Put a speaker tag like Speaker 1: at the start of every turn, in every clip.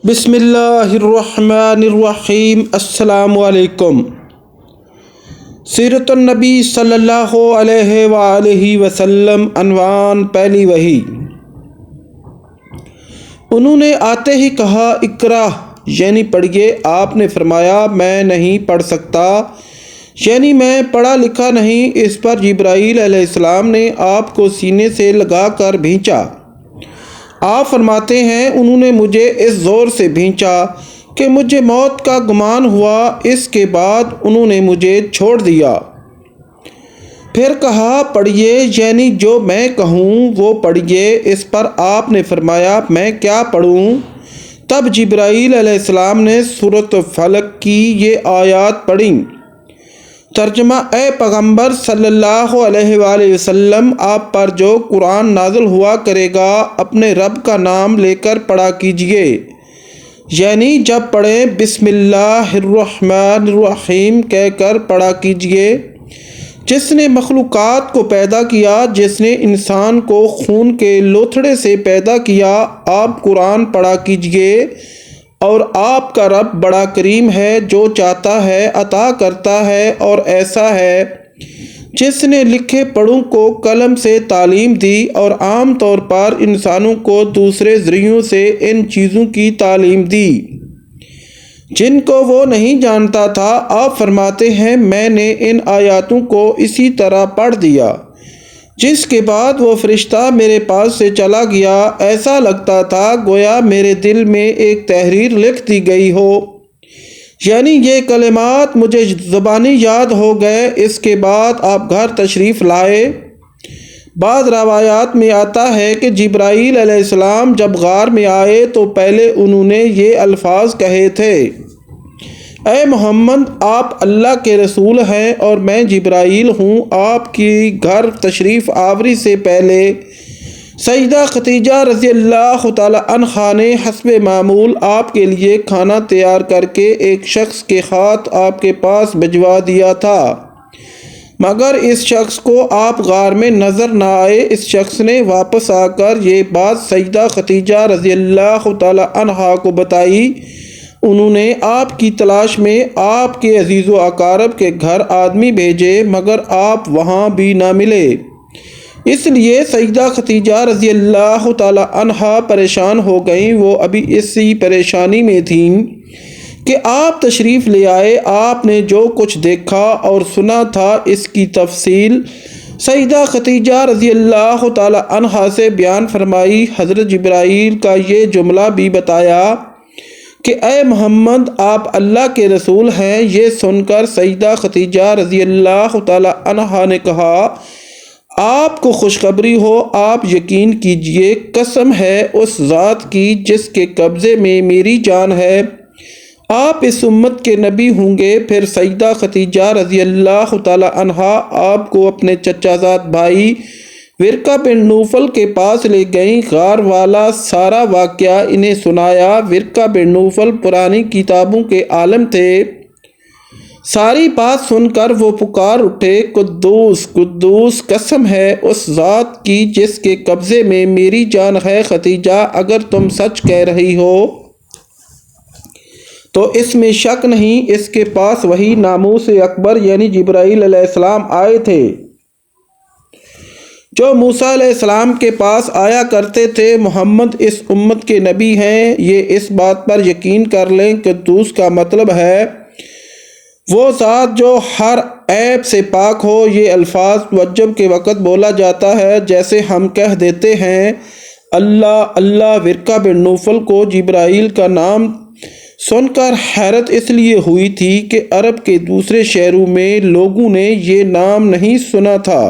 Speaker 1: بسم اللہ الرحمن الرحیم۔ السلام علیکم۔ سیرت النبی صلی اللہ علیہ وآلہ وسلم عنوان پہلی وحی۔ انہوں نے آتے ہی کہا اقرأ یعنی پڑھیے۔ آپ نے فرمایا میں نہیں پڑھ سکتا یعنی میں پڑھا لکھا نہیں۔ اس پر جبرائیل علیہ السلام نے آپ کو سینے سے لگا کر بھینچا۔ آپ فرماتے ہیں انہوں نے مجھے اس زور سے بھینچا کہ مجھے موت کا گمان ہوا۔ اس کے بعد انہوں نے مجھے چھوڑ دیا۔ پھر کہا پڑھیے یعنی جو میں کہوں وہ پڑھیے۔ اس پر آپ نے فرمایا میں کیا پڑھوں؟ تب جبرائیل علیہ السلام نے سورۃ فلق کی یہ آیات پڑھیں۔ ترجمہ: اے پیغمبر صلی اللہ علیہ وآلہ وسلم، آپ پر جو قرآن نازل ہوا کرے گا اپنے رب کا نام لے کر پڑھا کیجیے، یعنی جب پڑھیں بسم اللہ الرحمن الرحیم کہہ کر پڑھا کیجیے۔ جس نے مخلوقات کو پیدا کیا، جس نے انسان کو خون کے لوتھڑے سے پیدا کیا، آپ قرآن پڑھا کیجیے۔ اور آپ کا رب بڑا کریم ہے، جو چاہتا ہے عطا کرتا ہے، اور ایسا ہے جس نے لکھے پڑھوں کو قلم سے تعلیم دی اور عام طور پر انسانوں کو دوسرے ذریعوں سے ان چیزوں کی تعلیم دی جن کو وہ نہیں جانتا تھا۔ آپ فرماتے ہیں میں نے ان آیاتوں کو اسی طرح پڑھ دیا، جس کے بعد وہ فرشتہ میرے پاس سے چلا گیا۔ ایسا لگتا تھا گویا میرے دل میں ایک تحریر لکھ دی گئی ہو، یعنی یہ کلمات مجھے زبانی یاد ہو گئے۔ اس کے بعد آپ گھر تشریف لائے۔ بعض روایات میں آتا ہے کہ جبرائیل علیہ السلام جب غار میں آئے تو پہلے انہوں نے یہ الفاظ کہے تھے: اے محمد، آپ اللہ کے رسول ہیں اور میں جبرائیل ہوں۔ آپ کی گھر تشریف آوری سے پہلے سیدہ خدیجہ رضی اللہ تعالی عنہا نے حسب معمول آپ کے لیے کھانا تیار کر کے ایک شخص کے ہاتھ آپ کے پاس بھجوا دیا تھا، مگر اس شخص کو آپ غار میں نظر نہ آئے۔ اس شخص نے واپس آ کر یہ بات سیدہ خدیجہ رضی اللہ تعالی عنہا کو بتائی۔ انہوں نے آپ کی تلاش میں آپ کے عزیز و اقارب کے گھر آدمی بھیجے، مگر آپ وہاں بھی نہ ملے۔ اس لیے سیدہ خدیجہ رضی اللہ تعالی عنہا پریشان ہو گئیں۔ وہ ابھی اسی پریشانی میں تھیں کہ آپ تشریف لے آئے۔ آپ نے جو کچھ دیکھا اور سنا تھا اس کی تفصیل سیدہ خدیجہ رضی اللہ تعالی عنہا سے بیان فرمائی۔ حضرت جبرائیل کا یہ جملہ بھی بتایا کہ اے محمد، آپ اللہ کے رسول ہیں۔ یہ سن کر سیدہ خدیجہ رضی اللہ تعالی عنہا نے کہا آپ کو خوشخبری ہو، آپ یقین کیجئے، قسم ہے اس ذات کی جس کے قبضے میں میری جان ہے، آپ اس امت کے نبی ہوں گے۔ پھر سیدہ خدیجہ رضی اللہ تعالی عنہا آپ کو اپنے چچا زاد بھائی ورقہ بن نوفل کے پاس لے گئیں۔ غار والا سارا واقعہ انہیں سنایا۔ ورقہ بن نوفل پرانی کتابوں کے عالم تھے۔ ساری بات سن کر وہ پکار اٹھے قدوس قدوس، قسم ہے اس ذات کی جس کے قبضے میں میری جان ہے، خدیجہ اگر تم سچ کہہ رہی ہو تو اس میں شک نہیں، اس کے پاس وہی ناموس اکبر یعنی جبرائیل علیہ السلام آئے تھے جو موسیٰ علیہ السلام کے پاس آیا کرتے تھے۔ محمد اس امت کے نبی ہیں، یہ اس بات پر یقین کر لیں۔ قدوس کا مطلب ہے وہ ذات جو ہر عیب سے پاک ہو۔ یہ الفاظ توجب کے وقت بولا جاتا ہے، جیسے ہم کہہ دیتے ہیں اللہ اللہ۔ ورقہ بن نوفل کو جبرائیل کا نام سن کر حیرت اس لیے ہوئی تھی کہ عرب کے دوسرے شہروں میں لوگوں نے یہ نام نہیں سنا تھا۔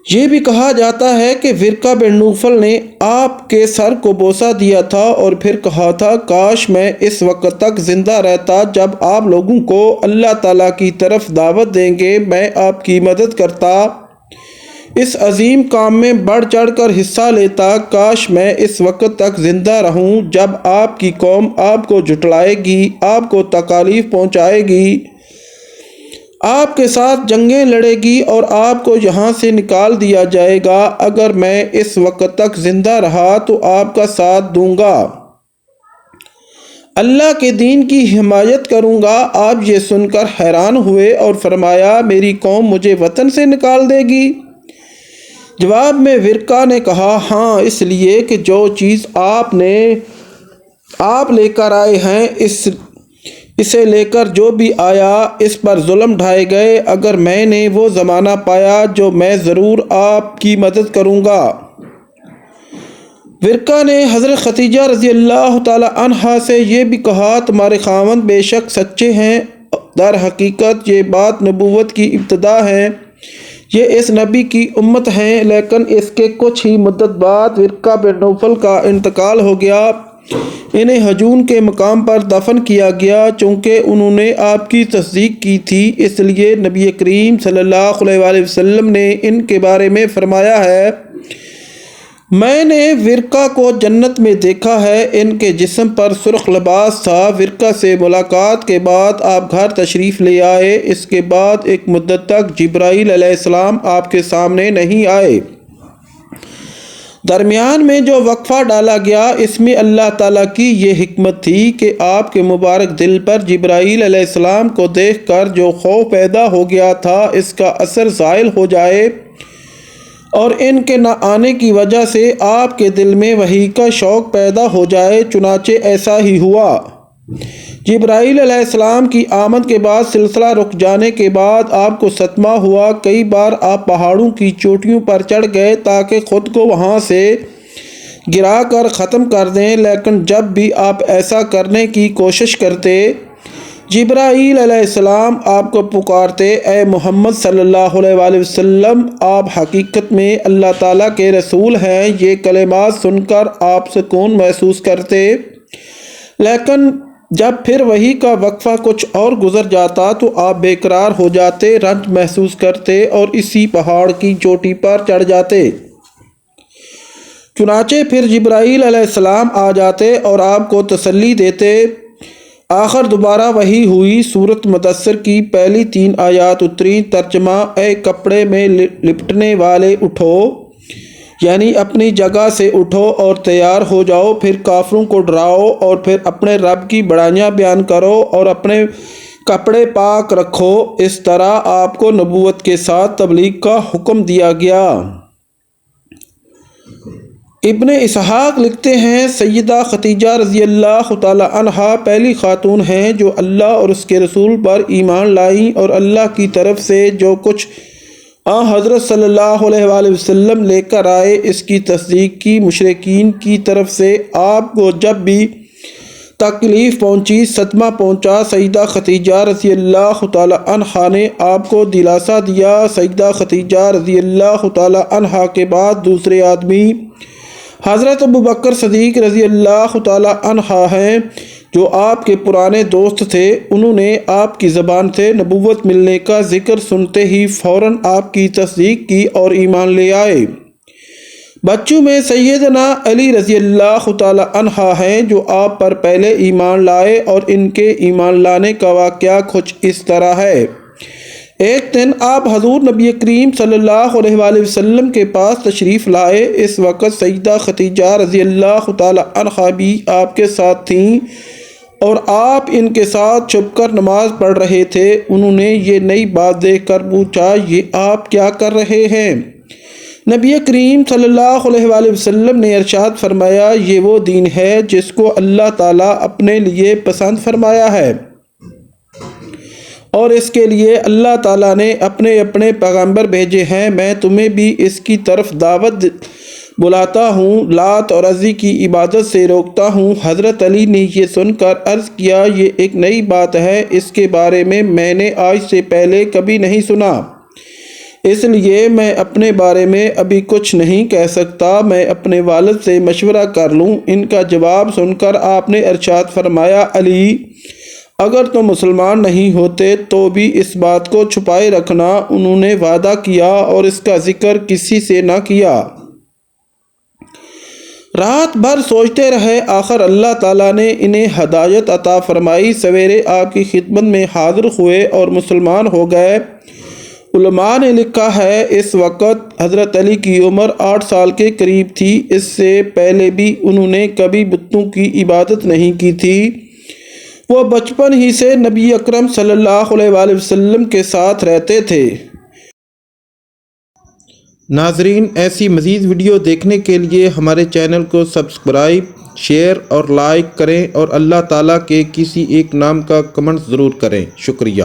Speaker 1: یہ بھی کہا جاتا ہے کہ ورقہ بن نوفل نے آپ کے سر کو بوسہ دیا تھا اور پھر کہا تھا کاش میں اس وقت تک زندہ رہتا جب آپ لوگوں کو اللہ تعالیٰ کی طرف دعوت دیں گے، میں آپ کی مدد کرتا، اس عظیم کام میں بڑھ چڑھ کر حصہ لیتا۔ کاش میں اس وقت تک زندہ رہوں جب آپ کی قوم آپ کو جھٹلائے گی، آپ کو تکالیف پہنچائے گی، آپ کے ساتھ جنگیں لڑے گی اور آپ کو یہاں سے نکال دیا جائے گا۔ اگر میں اس وقت تک زندہ رہا تو آپ کا ساتھ دوں گا۔ اللہ کے دین کی حمایت کروں گا۔ آپ یہ سن کر حیران ہوئے اور فرمایا میری قوم مجھے وطن سے نکال دے گی؟ جواب میں ورقہ نے کہا ہاں، اس لیے کہ جو چیز آپ لے کر آئے ہیں اسے لے کر جو بھی آیا اس پر ظلم ڈھائے گئے۔ اگر میں نے وہ زمانہ پایا جو میں ضرور آپ کی مدد کروں گا۔ ورقہ نے حضرت خدیجہ رضی اللہ تعالی عنہا سے یہ بھی کہا تمہارے خاوند بے شک سچے ہیں، در حقیقت یہ بات نبوت کی ابتدا ہے، یہ اس نبی کی امت ہیں، لیکن اس کے کچھ ہی مدت بعد ورقہ بن نوفل کا انتقال ہو گیا۔ انہیں حجون کے مقام پر دفن کیا گیا۔ چونکہ انہوں نے آپ کی تصدیق کی تھی اس لیے نبی کریم صلی اللہ علیہ وآلہ وسلم نے ان کے بارے میں فرمایا ہے میں نے ورقہ کو جنت میں دیکھا ہے، ان کے جسم پر سرخ لباس تھا۔ ورقہ سے ملاقات کے بعد آپ گھر تشریف لے آئے، اس کے بعد ایک مدت تک جبرائیل علیہ السلام آپ کے سامنے نہیں آئے۔ درمیان میں جو وقفہ ڈالا گیا اس میں اللہ تعالیٰ کی یہ حکمت تھی کہ آپ کے مبارک دل پر جبرائیل علیہ السلام کو دیکھ کر جو خوف پیدا ہو گیا تھا اس کا اثر زائل ہو جائے اور ان کے نہ آنے کی وجہ سے آپ کے دل میں وحی کا شوق پیدا ہو جائے۔ چنانچہ ایسا ہی ہوا۔ جبرائیل علیہ السلام کی آمد کے بعد سلسلہ رک جانے کے بعد آپ کو صدمہ ہوا۔ کئی بار آپ پہاڑوں کی چوٹیوں پر چڑھ گئے تاکہ خود کو وہاں سے گرا کر ختم کر دیں، لیکن جب بھی آپ ایسا کرنے کی کوشش کرتے جبرائیل علیہ السلام آپ کو پکارتے اے محمد صلی اللہ علیہ وآلہ وسلم، آپ حقیقت میں اللہ تعالیٰ کے رسول ہیں۔ یہ کلمات سن کر آپ سکون محسوس کرتے، لیکن جب پھر وحی کا وقفہ کچھ اور گزر جاتا تو آپ بے قرار ہو جاتے، رنج محسوس کرتے اور اسی پہاڑ کی چوٹی پر چڑھ جاتے۔ چنانچہ پھر جبرائیل علیہ السلام آ جاتے اور آپ کو تسلی دیتے۔ آخر دوبارہ وحی ہوئی۔ سورۃ مدثر کی پہلی 3 آیات اتری۔ ترجمہ: اے کپڑے میں لپٹنے والے اٹھو، یعنی اپنی جگہ سے اٹھو اور تیار ہو جاؤ، پھر کافروں کو ڈراؤ اور پھر اپنے رب کی بڑائیاں بیان کرو اور اپنے کپڑے پاک رکھو۔ اس طرح آپ کو نبوت کے ساتھ تبلیغ کا حکم دیا گیا۔ ابن اسحاق لکھتے ہیں سیدہ خدیجہ رضی اللہ تعالی عنہا پہلی خاتون ہیں جو اللہ اور اس کے رسول پر ایمان لائیں اور اللہ کی طرف سے جو کچھ حضرت صلی اللہ علیہ وآلہ وسلم لے کر آئے اس کی تصدیق کی۔ مشرکین کی طرف سے آپ کو جب بھی تکلیف پہنچی، صدمہ پہنچا، سیدہ خدیجہ رضی اللہ تعالی عنہا نے آپ کو دلاسا دیا۔ سیدہ خدیجہ رضی اللہ تعالی عنہا کے بعد دوسرے آدمی حضرت ابوبکر صدیق رضی اللہ تعالی عنہ ہیں جو آپ کے پرانے دوست تھے۔ انہوں نے آپ کی زبان سے نبوت ملنے کا ذکر سنتے ہی فوراً آپ کی تصدیق کی اور ایمان لے آئے۔ بچوں میں سیدنا علی رضی اللہ تعالی عنہ ہیں جو آپ پر پہلے ایمان لائے اور ان کے ایمان لانے کا واقعہ کچھ اس طرح ہے۔ ایک دن آپ حضور نبی کریم صلی اللہ علیہ وآلہ وسلم کے پاس تشریف لائے۔ اس وقت سیدہ خدیجہ رضی اللہ تعالی عنہا بھی آپ کے ساتھ تھیں اور آپ ان کے ساتھ چھپ کر نماز پڑھ رہے تھے۔ انہوں نے یہ نئی بات دیکھ کر پوچھا یہ آپ کیا کر رہے ہیں؟ نبی کریم صلی اللہ علیہ وآلہ وسلم نے ارشاد فرمایا یہ وہ دین ہے جس کو اللہ تعالیٰ اپنے لیے پسند فرمایا ہے اور اس کے لیے اللہ تعالیٰ نے اپنے پیغمبر بھیجے ہیں۔ میں تمہیں بھی اس کی طرف دعوت بلاتا ہوں، لات اور عزی کی عبادت سے روکتا ہوں۔ حضرت علی نے یہ سن کر عرض کیا یہ ایک نئی بات ہے، اس کے بارے میں نے آج سے پہلے کبھی نہیں سنا، اس لیے میں اپنے بارے میں ابھی کچھ نہیں کہہ سکتا، میں اپنے والد سے مشورہ کر لوں۔ ان کا جواب سن کر آپ نے ارشاد فرمایا علی اگر تم مسلمان نہیں ہوتے تو بھی اس بات کو چھپائے رکھنا۔ انہوں نے وعدہ کیا اور اس کا ذکر کسی سے نہ کیا۔ رات بھر سوچتے رہے، آخر اللہ تعالیٰ نے انہیں ہدایت عطا فرمائی۔ سویرے آپ کی خدمت میں حاضر ہوئے اور مسلمان ہو گئے۔ علماء نے لکھا ہے اس وقت حضرت علی کی عمر 8 سال کے قریب تھی۔ اس سے پہلے بھی انہوں نے کبھی بتوں کی عبادت نہیں کی تھی۔ وہ بچپن ہی سے نبی اکرم صلی اللہ علیہ وآلہ وسلم کے ساتھ رہتے تھے۔ ناظرین، ایسی مزید ویڈیو دیکھنے کے لیے ہمارے چینل کو سبسکرائب، شیئر اور لائک کریں اور اللہ تعالیٰ کے کسی ایک نام کا کمنٹ ضرور کریں۔ شکریہ۔